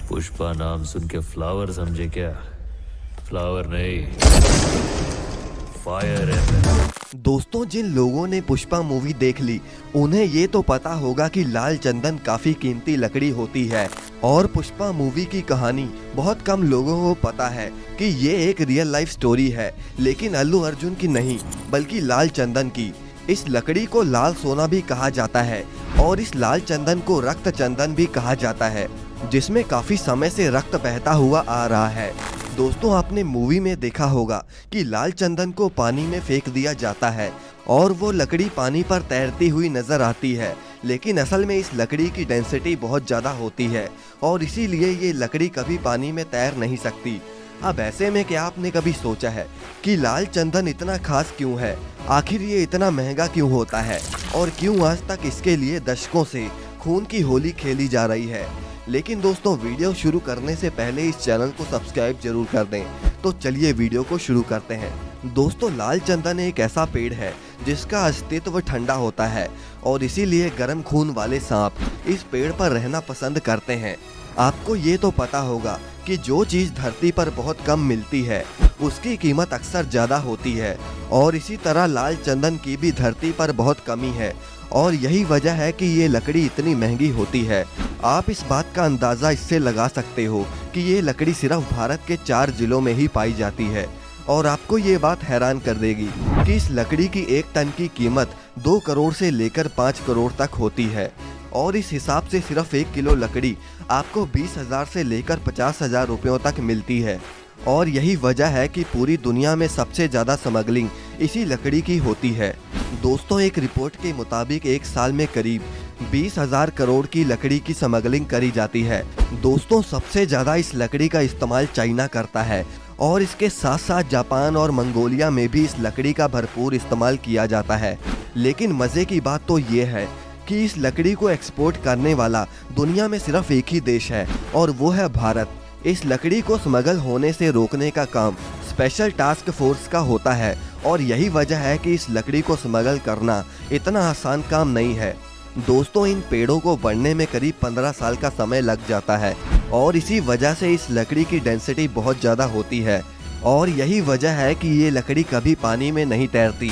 पुष्पा नाम सुन के फ्लावर समझे क्या? फ्लावर नहीं, फायर है। दोस्तों, जिन लोगों ने पुष्पा मूवी देख ली उन्हें ये तो पता होगा कि लाल चंदन काफी कीमती लकड़ी होती है और पुष्पा मूवी की कहानी बहुत कम लोगों को पता है कि ये एक रियल लाइफ स्टोरी है, लेकिन अल्लू अर्जुन की नहीं बल्कि लाल चंदन की। इस लकड़ी को लाल सोना भी कहा जाता है और इस लाल चंदन को रक्त चंदन भी कहा जाता है, जिसमें काफी समय से रक्त बहता हुआ आ रहा है। दोस्तों, आपने मूवी में देखा होगा कि लाल चंदन को पानी में फेंक दिया जाता है और वो लकड़ी पानी पर तैरती हुई नजर आती है, लेकिन असल में इस लकड़ी की डेंसिटी बहुत ज़्यादा होती है और इसीलिए ये लकड़ी कभी पानी में तैर नहीं सकती। अब ऐसे में क्या आपने कभी सोचा है कि लाल चंदन इतना खास क्यों है? आखिर ये इतना महंगा क्यों होता है और क्यों आज तक इसके लिए दशकों से खून की होली खेली जा रही है? लेकिन दोस्तों, वीडियो शुरू करने से पहले इस चैनल को सब्सक्राइब जरूर कर दें। तो चलिए वीडियो को शुरू करते हैं। दोस्तों, लाल चंदन एक ऐसा पेड़ है जिसका अस्तित्व ठंडा होता है और इसीलिए गर्म खून वाले सांप इस पेड़ पर रहना पसंद करते हैं। आपको ये तो पता होगा कि जो चीज़ धरती पर बहुत कम मिलती है उसकी कीमत अक्सर ज़्यादा होती है और इसी तरह लाल चंदन की भी धरती पर बहुत कमी है और यही वजह है कि ये लकड़ी इतनी महंगी होती है। आप इस बात का अंदाज़ा इससे लगा सकते हो कि ये लकड़ी सिर्फ भारत के 4 जिलों में ही पाई जाती है और आपको ये बात हैरान कर देगी कि इस लकड़ी की 1 टन की कीमत 2 करोड़ से लेकर 5 करोड़ तक होती है और इस हिसाब से सिर्फ 1 किलो लकड़ी आपको 20,000 से लेकर 50,000 रुपयों तक मिलती है और यही वजह है कि पूरी दुनिया में सबसे ज़्यादा स्मगलिंग इसी लकड़ी की होती है। दोस्तों, एक रिपोर्ट के मुताबिक एक साल में करीब 20,000 करोड़ की लकड़ी की स्मगलिंग करी जाती है। दोस्तों, सबसे ज़्यादा इस लकड़ी का इस्तेमाल चाइना करता है और इसके साथ साथ जापान और मंगोलिया में भी इस लकड़ी का भरपूर इस्तेमाल किया जाता है। लेकिन मज़े की बात तो ये है कि इस लकड़ी को एक्सपोर्ट करने वाला दुनिया में सिर्फ एक ही देश है और वो है भारत। इस लकड़ी को स्मगल होने से रोकने का काम स्पेशल टास्क फोर्स का होता है और यही वजह है कि इस लकड़ी को स्मगल करना इतना आसान काम नहीं है। दोस्तों, इन पेड़ों को बढ़ने में करीब 15 साल का समय लग जाता है और इसी वजह से इस लकड़ी की डेंसिटी बहुत ज़्यादा होती है और यही वजह है कि ये लकड़ी कभी पानी में नहीं तैरती।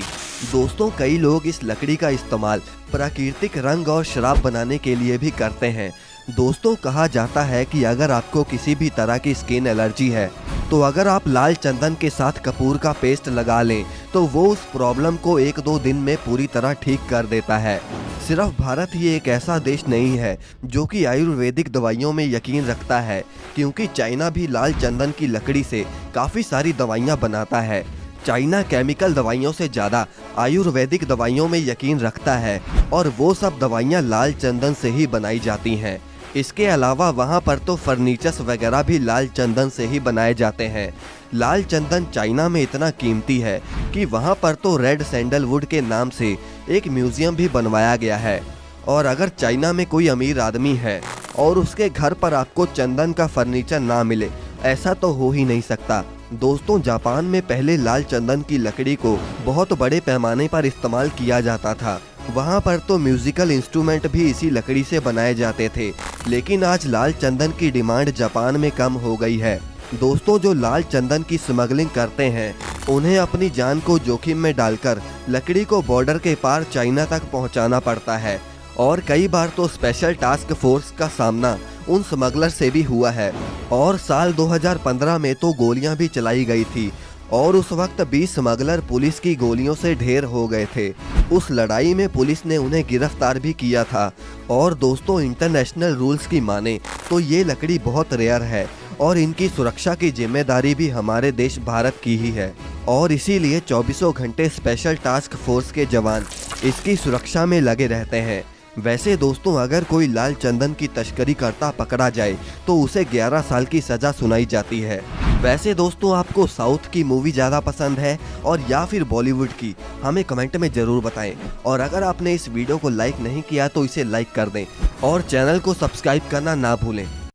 दोस्तों, कई लोग इस लकड़ी का इस्तेमाल प्राकृतिक रंग और शराब बनाने के लिए भी करते हैं। दोस्तों, कहा जाता है कि अगर आपको किसी भी तरह की स्किन एलर्जी है तो अगर आप लाल चंदन के साथ कपूर का पेस्ट लगा लें तो वो उस प्रॉब्लम को 1-2 दिन में पूरी तरह ठीक कर देता है। सिर्फ भारत ही एक ऐसा देश नहीं है जो कि आयुर्वेदिक दवाइयों में यकीन रखता है, क्योंकि चाइना भी लाल चंदन की लकड़ी से काफ़ी सारी दवाइयाँ बनाता है। चाइना केमिकल दवाइयों से ज़्यादा आयुर्वेदिक दवाइयों में यकीन रखता है और वो सब दवाइयाँ लाल चंदन से ही बनाई जाती हैं। इसके अलावा वहाँ पर तो फर्नीचर्स वगैरह भी लाल चंदन से ही बनाए जाते हैं। लाल चंदन चाइना में इतना कीमती है कि वहाँ पर तो रेड सैंडलवुड के नाम से एक म्यूज़ियम भी बनवाया गया है और अगर चाइना में कोई अमीर आदमी है और उसके घर पर आपको चंदन का फर्नीचर ना मिले, ऐसा तो हो ही नहीं सकता। दोस्तों, जापान में पहले लाल चंदन की लकड़ी को बहुत बड़े पैमाने पर इस्तेमाल किया जाता था। वहाँ पर तो म्यूजिकल इंस्ट्रूमेंट भी इसी लकड़ी से बनाए जाते थे, लेकिन आज लाल चंदन की डिमांड जापान में कम हो गई है। दोस्तों, जो लाल चंदन की स्मगलिंग करते हैं उन्हें अपनी जान को जोखिम में डालकर लकड़ी को बॉर्डर के पार चाइना तक पहुँचाना पड़ता है और कई बार तो स्पेशल टास्क फोर्स का सामना उन स्मगलर से भी हुआ है और साल 2015 में तो गोलियां भी चलाई गई थी और उस वक्त 20 स्मगलर पुलिस की गोलियों से ढेर हो गए थे। उस लड़ाई में पुलिस ने उन्हें गिरफ्तार भी किया था और दोस्तों, इंटरनेशनल रूल्स की माने तो ये लकड़ी बहुत रेयर है और इनकी सुरक्षा की जिम्मेदारी भी हमारे देश भारत की ही है और इसीलिए 24 घंटे स्पेशल टास्क फोर्स के जवान इसकी सुरक्षा में लगे रहते हैं। वैसे दोस्तों, अगर कोई लाल चंदन की तस्करी करता पकड़ा जाए तो उसे 11 साल की सज़ा सुनाई जाती है। वैसे दोस्तों, आपको साउथ की मूवी ज़्यादा पसंद है और या फिर बॉलीवुड की? हमें कमेंट में ज़रूर बताएं और अगर आपने इस वीडियो को लाइक नहीं किया तो इसे लाइक कर दें और चैनल को सब्सक्राइब करना ना भूलें।